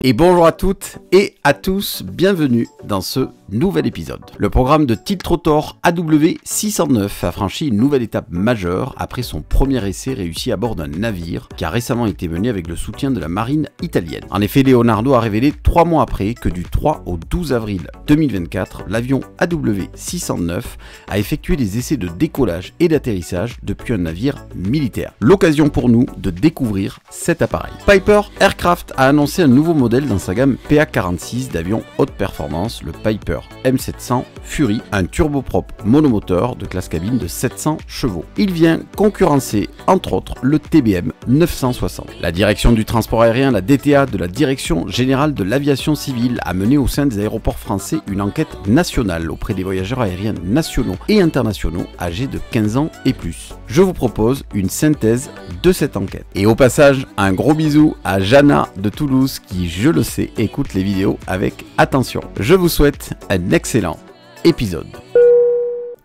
Et bonjour à toutes et à tous, bienvenue dans ce nouvel épisode. Le programme de Tiltrotor AW609 a franchi une nouvelle étape majeure après son premier essai réussi à bord d'un navire qui a récemment été mené avec le soutien de la marine italienne. En effet, Leonardo a révélé 3 mois après que du 3 au 12 avril 2024, l'avion AW609 a effectué des essais de décollage et d'atterrissage depuis un navire militaire. L'occasion pour nous de découvrir cet appareil. Piper Aircraft a annoncé un nouveau modèle dans sa gamme PA46 d'avions haute performance, le Piper M700 Fury, un turboprop monomoteur de classe cabine de 700 chevaux. Il vient concurrencer entre autres le TBM 960. La direction du transport aérien, la DTA de la Direction Générale de l'Aviation Civile, a mené au sein des aéroports français une enquête nationale auprès des voyageurs aériens nationaux et internationaux âgés de 15 ans et plus. Je vous propose une synthèse de cette enquête. Et au passage, un gros bisou à Jana de Toulouse qui, je le sais, écoute les vidéos avec attention. Je vous souhaite un excellent épisode.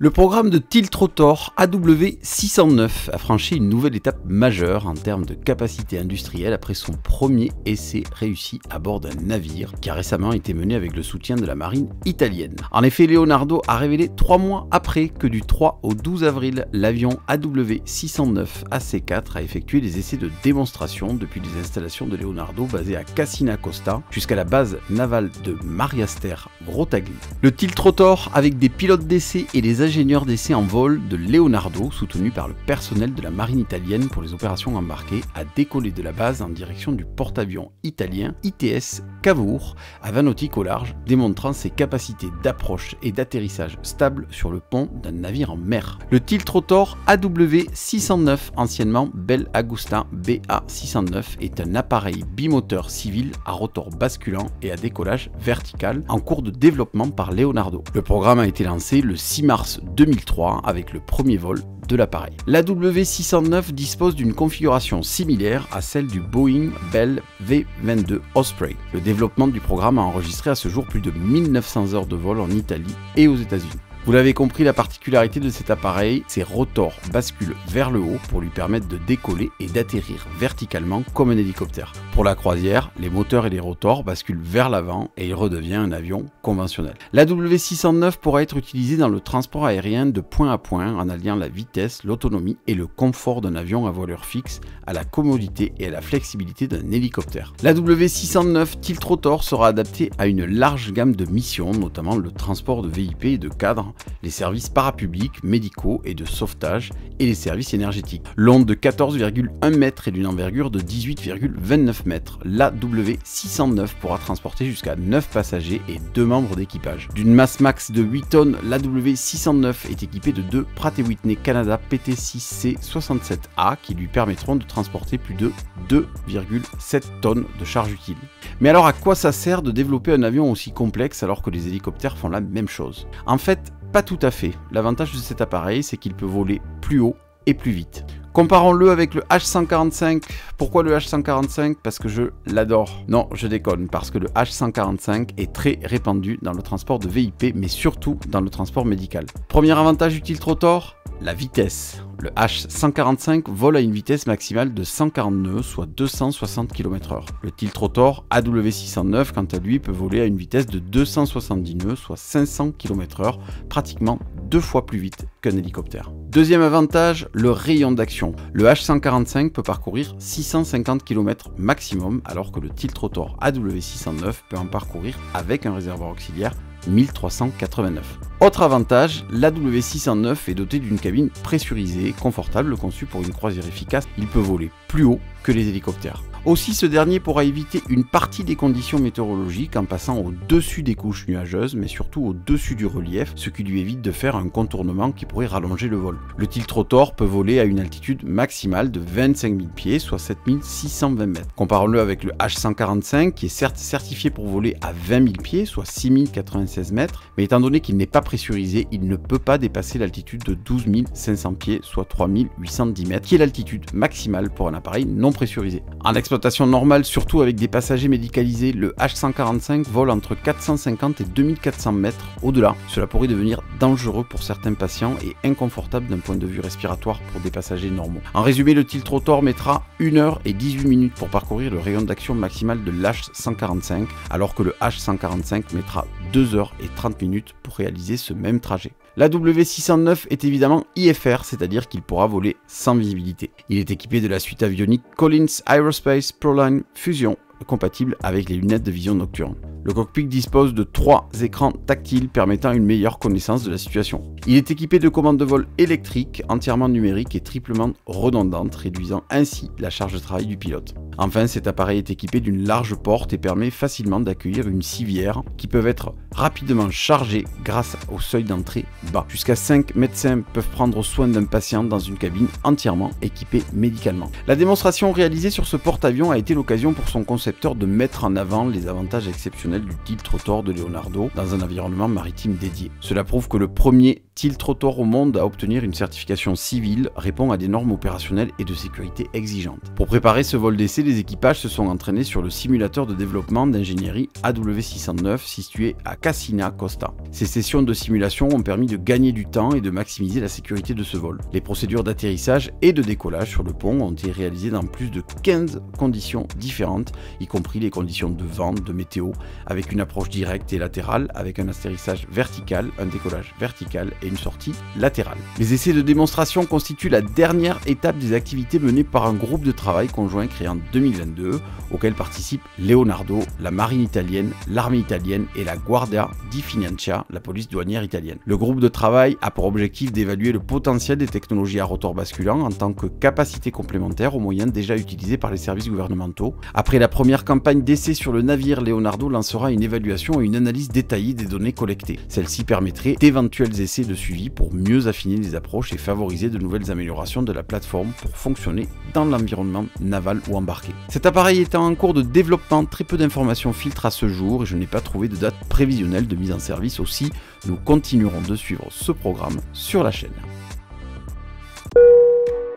Le programme de Tiltrotor AW609 a franchi une nouvelle étape majeure en termes de capacité industrielle après son premier essai réussi à bord d'un navire qui a récemment été mené avec le soutien de la marine italienne. En effet, Leonardo a révélé 3 mois après que du 3 au 12 avril, l'avion AW609 AC4 a effectué des essais de démonstration depuis les installations de Leonardo basées à Cassina Costa jusqu'à la base navale de Mariaster Grottaglie. Le Tiltrotor, avec des pilotes d'essai et des ingénieur d'essai en vol de Leonardo, soutenu par le personnel de la marine italienne pour les opérations embarquées, a décollé de la base en direction du porte-avions italien ITS Cavour à 20 nautiques au large, démontrant ses capacités d'approche et d'atterrissage stables sur le pont d'un navire en mer. Le Tiltrotor AW609, anciennement Bell Agusta BA609, est un appareil bimoteur civil à rotor basculant et à décollage vertical en cours de développement par Leonardo. Le programme a été lancé le 6 mars 2003 avec le premier vol de l'appareil. L'AW609 dispose d'une configuration similaire à celle du Boeing Bell V-22 Osprey. Le développement du programme a enregistré à ce jour plus de 1900 heures de vol en Italie et aux États-Unis. Vous l'avez compris, la particularité de cet appareil, ses rotors basculent vers le haut pour lui permettre de décoller et d'atterrir verticalement comme un hélicoptère. Pour la croisière, les moteurs et les rotors basculent vers l'avant et il redevient un avion conventionnel. L'AW609 pourra être utilisé dans le transport aérien de point à point en alliant la vitesse, l'autonomie et le confort d'un avion à voilure fixe à la commodité et à la flexibilité d'un hélicoptère. L'AW609 Tiltrotor sera adapté à une large gamme de missions, notamment le transport de VIP et de cadres, les services parapublics, médicaux et de sauvetage et les services énergétiques. Long de 14,1 mètres et d'une envergure de 18,29 mètres, l'AW609 pourra transporter jusqu'à 9 passagers et 2 membres d'équipage. D'une masse max de 8 tonnes, l'AW609 est équipé de 2 Pratt & Whitney Canada PT6C67A qui lui permettront de transporter plus de 2,7 tonnes de charge utile. Mais alors à quoi ça sert de développer un avion aussi complexe alors que les hélicoptères font la même chose? En fait, pas tout à fait. L'avantage de cet appareil, c'est qu'il peut voler plus haut et plus vite. Comparons-le avec le H145. Pourquoi le H145? Parce que je l'adore. Non, je déconne, parce que le H145 est très répandu dans le transport de VIP, mais surtout dans le transport médical. Premier avantage du Tiltrotor, la vitesse. Le H145 vole à une vitesse maximale de 140 nœuds, soit 260 km/h. Le Tiltrotor AW609, quant à lui, peut voler à une vitesse de 270 nœuds, soit 500 km/h, pratiquement 2 fois plus vite qu'un hélicoptère. Deuxième avantage, le rayon d'action. Le H145 peut parcourir 650 km maximum, alors que le Tiltrotor AW609 peut en parcourir avec un réservoir auxiliaire 1389. Autre avantage, l'AW609 est doté d'une cabine pressurisée, confortable, conçue pour une croisière efficace. Il peut voler plus haut que les hélicoptères. Aussi, ce dernier pourra éviter une partie des conditions météorologiques en passant au-dessus des couches nuageuses, mais surtout au-dessus du relief, ce qui lui évite de faire un contournement qui pourrait rallonger le vol. Le Tiltrotor peut voler à une altitude maximale de 25 000 pieds, soit 7 620 mètres. Comparons-le avec le H145, qui est certes certifié pour voler à 20 000 pieds, soit 6 096 mètres, mais étant donné qu'il n'est pas pressurisé, il ne peut pas dépasser l'altitude de 12 500 pieds, soit 3810 mètres, qui est l'altitude maximale pour un appareil non pressurisé. En exploitation normale, surtout avec des passagers médicalisés, le H145 vole entre 450 et 2400 mètres. Au-delà, cela pourrait devenir dangereux pour certains patients et inconfortable d'un point de vue respiratoire pour des passagers normaux. En résumé, le Tiltrotor mettra 1 heure et 18 minutes pour parcourir le rayon d'action maximal de l'H145, alors que le H145 mettra 2 heures et 30 minutes pour réaliser ce même trajet. La W609 est évidemment IFR, c'est-à-dire qu'il pourra voler sans visibilité. Il est équipé de la suite avionique Collins Aerospace ProLine Fusion, compatible avec les lunettes de vision nocturne. Le cockpit dispose de 3 écrans tactiles permettant une meilleure connaissance de la situation. Il est équipé de commandes de vol électriques, entièrement numériques et triplement redondantes, réduisant ainsi la charge de travail du pilote. Enfin, cet appareil est équipé d'une large porte et permet facilement d'accueillir une civière qui peut être rapidement chargée grâce au seuil d'entrée bas. Jusqu'à 5 médecins peuvent prendre soin d'un patient dans une cabine entièrement équipée médicalement. La démonstration réalisée sur ce porte-avions a été l'occasion pour son concepteur de mettre en avant les avantages exceptionnels du Tiltrotor de Leonardo dans un environnement maritime dédié. Cela prouve que le premier Tiltrotor au monde à obtenir une certification civile répond à des normes opérationnelles et de sécurité exigeantes. Pour préparer ce vol d'essai, les équipages se sont entraînés sur le simulateur de développement d'ingénierie AW609 situé à Cassina Costa. Ces sessions de simulation ont permis de gagner du temps et de maximiser la sécurité de ce vol. Les procédures d'atterrissage et de décollage sur le pont ont été réalisées dans plus de 15 conditions différentes, y compris les conditions de vent, de météo, avec une approche directe et latérale, avec un atterrissage vertical, un décollage vertical et une sortie latérale. Les essais de démonstration constituent la dernière étape des activités menées par un groupe de travail conjoint créé en 2022, auquel participent Leonardo, la marine italienne, l'armée italienne et la Guardia di Finanza, la police douanière italienne. Le groupe de travail a pour objectif d'évaluer le potentiel des technologies à rotor basculant en tant que capacité complémentaire aux moyens déjà utilisés par les services gouvernementaux. Après la première campagne d'essai sur le navire, Leonardo lancera une évaluation et une analyse détaillée des données collectées. Celle-ci permettrait d'éventuels essais de suivi pour mieux affiner les approches et favoriser de nouvelles améliorations de la plateforme pour fonctionner dans l'environnement naval ou embarqué. Cet appareil étant en cours de développement, très peu d'informations filtrent à ce jour et je n'ai pas trouvé de date prévisionnelle de mise en service. Aussi, nous continuerons de suivre ce programme sur la chaîne.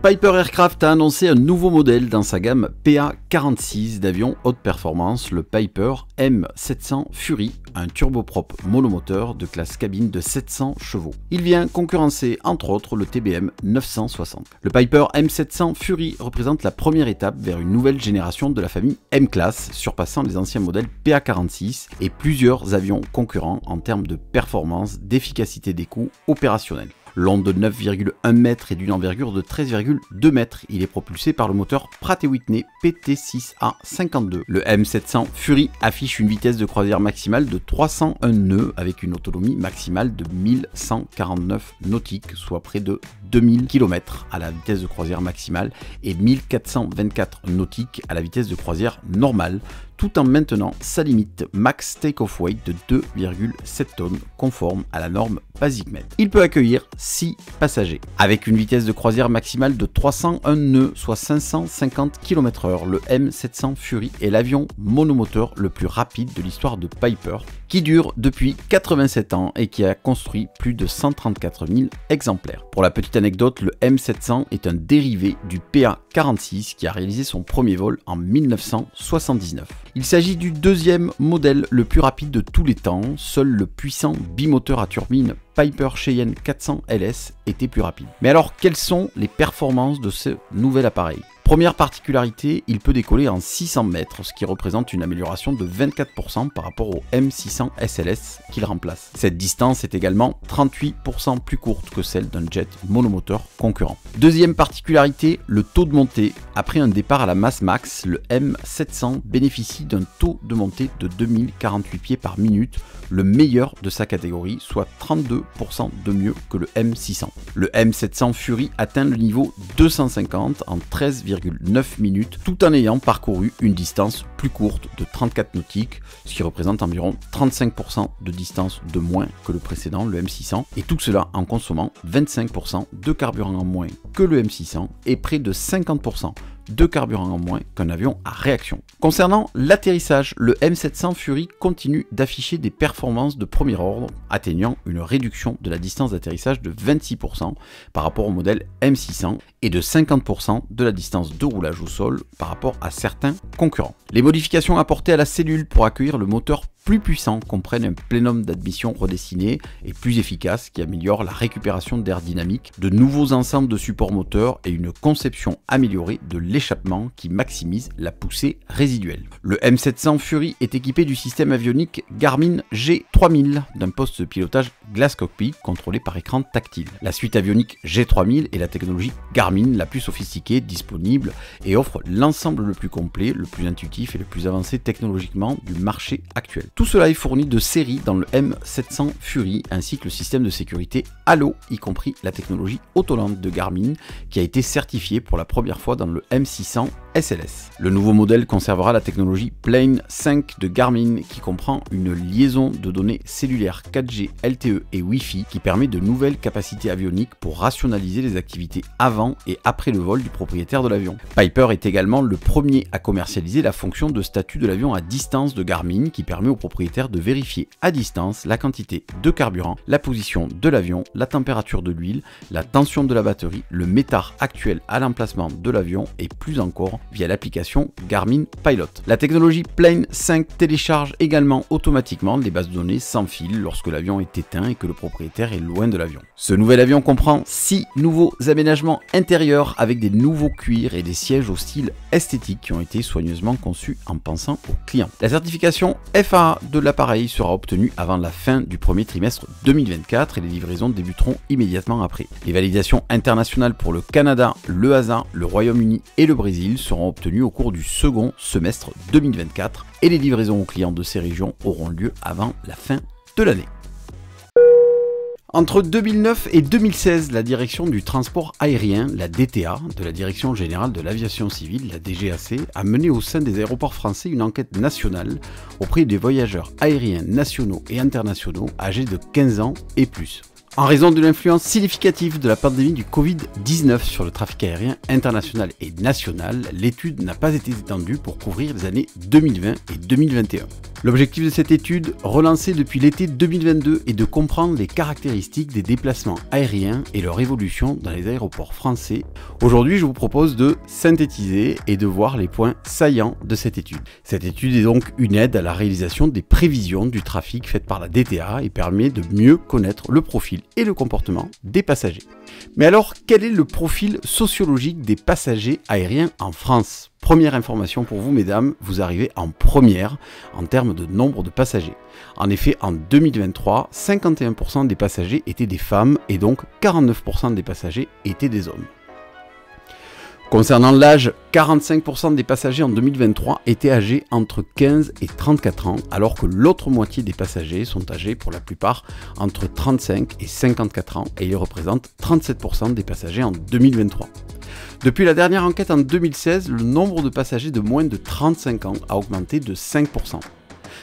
Piper Aircraft a annoncé un nouveau modèle dans sa gamme PA46 d'avions haute performance, le Piper M700 Fury, un turboprop monomoteur de classe cabine de 700 chevaux. Il vient concurrencer entre autres le TBM 960. Le Piper M700 Fury représente la première étape vers une nouvelle génération de la famille M-Class, surpassant les anciens modèles PA46 et plusieurs avions concurrents en termes de performance, d'efficacité des coûts opérationnels. Long de 9,1 m et d'une envergure de 13,2 m, il est propulsé par le moteur Pratt & Whitney PT6A52. Le M700 Fury affiche une vitesse de croisière maximale de 301 nœuds avec une autonomie maximale de 1149 nautiques, soit près de 2000 km à la vitesse de croisière maximale et 1424 nautiques à la vitesse de croisière normale, tout en maintenant sa limite max take-off weight de 2,7 tonnes conforme à la norme BASIC-MED. Il peut accueillir 6 passagers. Avec une vitesse de croisière maximale de 301 nœuds, soit 550 km/h, le M700 Fury est l'avion monomoteur le plus rapide de l'histoire de Piper, qui dure depuis 87 ans et qui a construit plus de 134 000 exemplaires. Pour la petite anecdote, le M700 est un dérivé du PA46 qui a réalisé son premier vol en 1979. Il s'agit du deuxième modèle le plus rapide de tous les temps, seul le puissant bimoteur à turbine Piper Cheyenne 400 LS était plus rapide. Mais alors, quelles sont les performances de ce nouvel appareil ? Première particularité, il peut décoller en 600 mètres, ce qui représente une amélioration de 24% par rapport au M600 SLS qu'il remplace. Cette distance est également 38% plus courte que celle d'un jet monomoteur concurrent. Deuxième particularité, le taux de montée. Après un départ à la masse max, le M700 bénéficie d'un taux de montée de 2048 pieds par minute, le meilleur de sa catégorie, soit 32% de mieux que le M600. Le M700 Fury atteint le niveau 250 en 13,9 minutes, tout en ayant parcouru une distance plus courte de 34 nautiques, ce qui représente environ 35% de distance de moins que le précédent, le M600, et tout cela en consommant 25% de carburant en moins que le M600 et près de 50% de carburant en moins qu'un avion à réaction. Concernant l'atterrissage, le M700 Fury continue d'afficher des performances de premier ordre, atteignant une réduction de la distance d'atterrissage de 26% par rapport au modèle M600 et de 50% de la distance de roulage au sol par rapport à certains concurrents. Les modifications apportées à la cellule pour accueillir le moteur plus puissant comprennent un plénum d'admission redessiné et plus efficace qui améliore la récupération d'air dynamique, de nouveaux ensembles de supports moteurs et une conception améliorée de l'échappement qui maximise la poussée résiduelle. Le M700 Fury est équipé du système avionique Garmin G3000 d'un poste de pilotage Glass Cockpit contrôlé par écran tactile. La suite avionique G3000 est la technologie Garmin la plus sophistiquée disponible et offre l'ensemble le plus complet, le plus intuitif et le plus avancé technologiquement du marché actuel. Tout cela est fourni de série dans le M700 Fury ainsi que le système de sécurité Halo, y compris la technologie Autoland de Garmin qui a été certifiée pour la première fois dans le M600 SLS. Le nouveau modèle conservera la technologie Plane 5 de Garmin qui comprend une liaison de données cellulaires 4G, LTE et Wi-Fi qui permet de nouvelles capacités avioniques pour rationaliser les activités avant et après le vol du propriétaire de l'avion. Piper est également le premier à commercialiser la fonction de statut de l'avion à distance de Garmin qui permet au propriétaire de vérifier à distance la quantité de carburant, la position de l'avion, la température de l'huile, la tension de la batterie, le métard actuel à l'emplacement de l'avion et plus encore via l'application Garmin Pilot. La technologie Plane 5 télécharge également automatiquement les bases de données sans fil lorsque l'avion est éteint et que le propriétaire est loin de l'avion. Ce nouvel avion comprend 6 nouveaux aménagements intérieurs avec des nouveaux cuirs et des sièges au style esthétique qui ont été soigneusement conçus en pensant aux clients. La certification FAA de l'appareil sera obtenue avant la fin du premier trimestre 2024 et les livraisons débuteront immédiatement après. Les validations internationales pour le Canada, le USA, le Royaume-Uni et le Brésil seront obtenues au cours du second semestre 2024 et les livraisons aux clients de ces régions auront lieu avant la fin de l'année. Entre 2009 et 2016, la direction du transport aérien, la DTA, de la Direction générale de l'aviation civile, la DGAC, a mené au sein des aéroports français une enquête nationale auprès des voyageurs aériens nationaux et internationaux âgés de 15 ans et plus. En raison de l'influence significative de la pandémie du Covid-19 sur le trafic aérien international et national, l'étude n'a pas été étendue pour couvrir les années 2020 et 2021. L'objectif de cette étude, relancée depuis l'été 2022, est de comprendre les caractéristiques des déplacements aériens et leur évolution dans les aéroports français. Aujourd'hui, je vous propose de synthétiser et de voir les points saillants de cette étude. Cette étude est donc une aide à la réalisation des prévisions du trafic faites par la DTA et permet de mieux connaître le profil et le comportement des passagers. Mais alors, quel est le profil sociologique des passagers aériens en France ? Première information pour vous, mesdames, vous arrivez en première en termes de nombre de passagers. En effet, en 2023, 51% des passagers étaient des femmes et donc 49% des passagers étaient des hommes. Concernant l'âge, 45% des passagers en 2023 étaient âgés entre 15 et 34 ans, alors que l'autre moitié des passagers sont âgés pour la plupart entre 35 et 54 ans et ils représentent 37% des passagers en 2023. Depuis la dernière enquête en 2016, le nombre de passagers de moins de 35 ans a augmenté de 5%.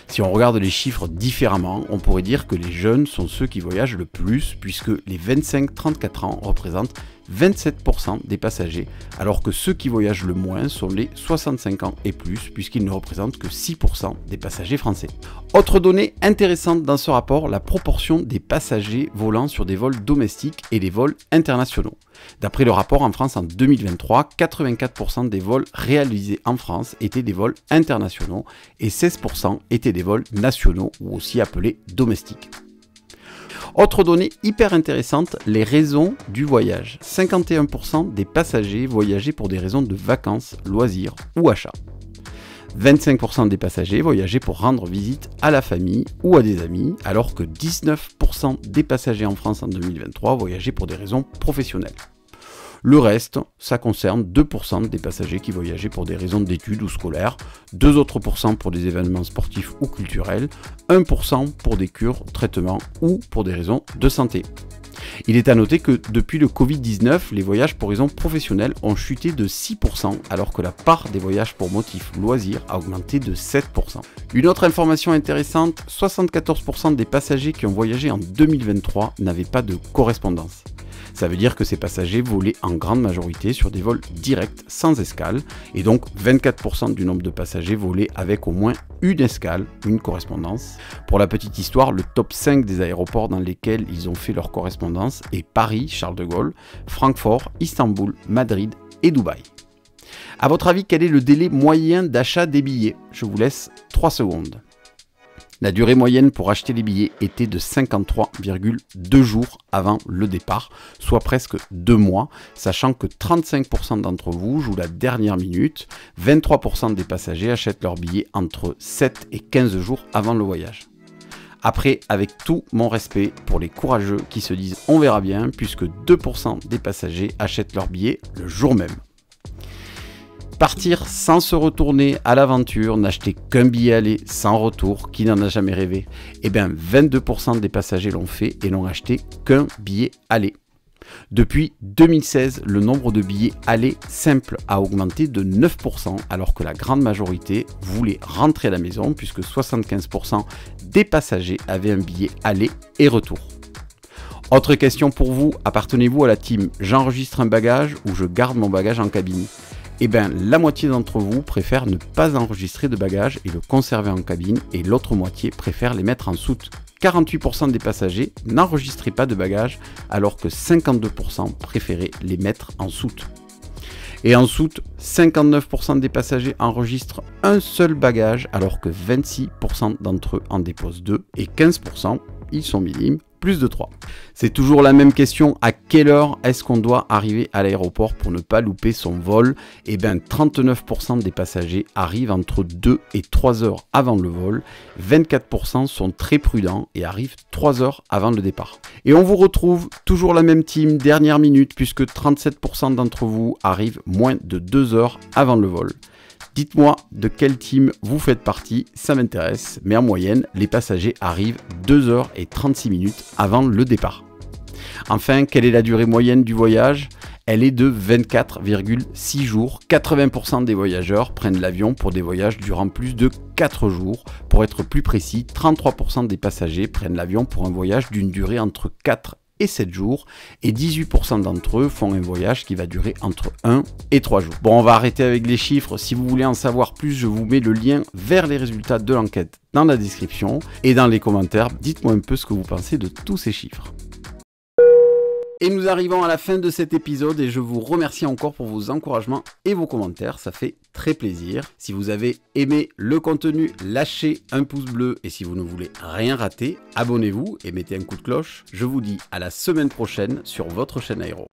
Si on regarde les chiffres différemment, on pourrait dire que les jeunes sont ceux qui voyagent le plus, puisque les 25-34 ans représentent 27% des passagers, alors que ceux qui voyagent le moins sont les 65 ans et plus, puisqu'ils ne représentent que 6% des passagers français. Autre donnée intéressante dans ce rapport, la proportion des passagers volant sur des vols domestiques et des vols internationaux. D'après le rapport, en France en 2023, 84% des vols réalisés en France étaient des vols internationaux et 16% étaient des vols nationaux ou aussi appelés domestiques. Autre donnée hyper intéressante, les raisons du voyage. 51% des passagers voyageaient pour des raisons de vacances, loisirs ou achats. 25% des passagers voyageaient pour rendre visite à la famille ou à des amis, alors que 19% des passagers en France en 2023 voyageaient pour des raisons professionnelles. Le reste, ça concerne 2% des passagers qui voyageaient pour des raisons d'études ou scolaires, 2 autres % pour des événements sportifs ou culturels, 1% pour des cures, traitements ou pour des raisons de santé. Il est à noter que depuis le Covid-19, les voyages pour raisons professionnelles ont chuté de 6%, alors que la part des voyages pour motifs loisirs a augmenté de 7%. Une autre information intéressante, 74% des passagers qui ont voyagé en 2023 n'avaient pas de correspondance. Ça veut dire que ces passagers volaient en grande majorité sur des vols directs sans escale, et donc 24% du nombre de passagers volaient avec au moins une escale, une correspondance. Pour la petite histoire, le top 5 des aéroports dans lesquels ils ont fait leur correspondance est Paris, Charles de Gaulle, Francfort, Istanbul, Madrid et Dubaï. A votre avis, quel est le délai moyen d'achat des billets? Je vous laisse 3 secondes. La durée moyenne pour acheter les billets était de 53,2 jours avant le départ, soit presque 2 mois, sachant que 35% d'entre vous jouent la dernière minute, 23% des passagers achètent leurs billets entre 7 et 15 jours avant le voyage. Après, avec tout mon respect pour les courageux qui se disent on verra bien, puisque 2% des passagers achètent leurs billets le jour même. Partir sans se retourner à l'aventure, n'acheter qu'un billet aller sans retour, qui n'en a jamais rêvé? Eh bien, 22% des passagers l'ont fait et n'ont acheté qu'un billet aller. Depuis 2016, le nombre de billets aller simples a augmenté de 9%, alors que la grande majorité voulait rentrer à la maison, puisque 75% des passagers avaient un billet aller et retour. Autre question pour vous, appartenez-vous à la team j'enregistre un bagage ou je garde mon bagage en cabine? Eh bien, la moitié d'entre vous préfère ne pas enregistrer de bagages et le conserver en cabine, et l'autre moitié préfère les mettre en soute. 48% des passagers n'enregistraient pas de bagages, alors que 52% préféraient les mettre en soute. Et en soute, 59% des passagers enregistrent un seul bagage, alors que 26% d'entre eux en déposent 2, et 15%, ils sont minimes, plus de 3. C'est toujours la même question, à quelle heure est-ce qu'on doit arriver à l'aéroport pour ne pas louper son vol? Eh bien, 39% des passagers arrivent entre 2 et 3 heures avant le vol, 24% sont très prudents et arrivent 3 heures avant le départ. Et on vous retrouve toujours la même team, dernière minute, puisque 37% d'entre vous arrivent moins de 2 heures avant le vol. Dites-moi de quelle team vous faites partie, ça m'intéresse, mais en moyenne, les passagers arrivent 2h36 avant le départ. Enfin, quelle est la durée moyenne du voyage? Elle est de 24,6 jours. 80% des voyageurs prennent l'avion pour des voyages durant plus de 4 jours. Pour être plus précis, 33% des passagers prennent l'avion pour un voyage d'une durée entre 4 et 7 jours, et 18% d'entre eux font un voyage qui va durer entre 1 et 3 jours. Bon, on va arrêter avec les chiffres. Si vous voulez en savoir plus, je vous mets le lien vers les résultats de l'enquête dans la description, et dans les commentaires, dites-moi un peu ce que vous pensez de tous ces chiffres. Et nous arrivons à la fin de cet épisode et je vous remercie encore pour vos encouragements et vos commentaires, ça fait très plaisir. Si vous avez aimé le contenu, lâchez un pouce bleu et si vous ne voulez rien rater, abonnez-vous et mettez un coup de cloche. Je vous dis à la semaine prochaine sur votre chaîne Aéro.